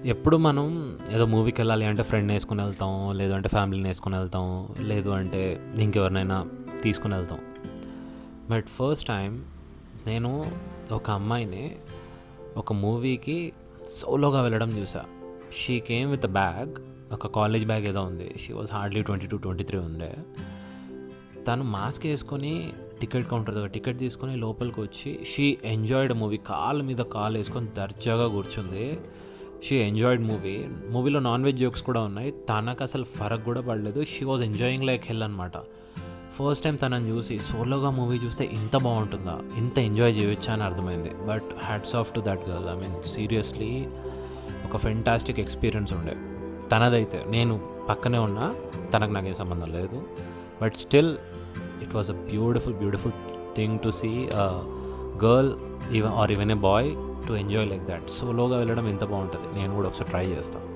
ఎప్పుడు మనం ఏదో మూవీకి వెళ్ళాలి అంటే ఫ్రెండ్ని వేసుకుని వెళ్తాం, లేదు అంటే ఫ్యామిలీని వేసుకుని వెళ్తాం, లేదు అంటే ఇంకెవరినైనా తీసుకుని వెళ్తాం. బట్ ఫస్ట్ టైం నేను ఒక అమ్మాయిని ఒక మూవీకి సోలోగా వెళ్ళడం చూసా. She came with a bag, ఒక కాలేజ్ బ్యాగ్ ఏదో ఉంది. షీ వాజ్ హార్డ్లీ 22-23 ఉండే. తను మాస్క్ వేసుకొని టికెట్ కౌంటర్ దగ్గర టికెట్ తీసుకొని లోపలికి వచ్చి షీ ఎంజాయిడ్ మూవీ. కాలు మీద కాలు వేసుకొని దర్జాగా కూర్చుంది. షీ ఎంజాయిడ్ మూవీలో నాన్ వెజ్ జోక్స్ కూడా ఉన్నాయి. తనకు అసలు ఫరక్ కూడా పడలేదు. She was enjoying like hell అనమాట. ఫస్ట్ టైం తనని చూసి సోలోగా మూవీ చూస్తే ఇంత బాగుంటుందా, ఇంత ఎంజాయ్ చేయొచ్చా అని అర్థమైంది. But hats off to that girl. I mean seriously ఒక ఫెంటాస్టిక్ ఎక్స్పీరియన్స్ ఉండే తనదైతే. నేను పక్కనే ఉన్నా, తనకు నాకేం సంబంధం లేదు. But still it was a beautiful thing to see a girl even a boy to enjoy like that. సోలోగా వెళ్ళడం ఎంత బాగుంటుంది. నేను కూడా ఒకసారి ట్రై చేస్తాను.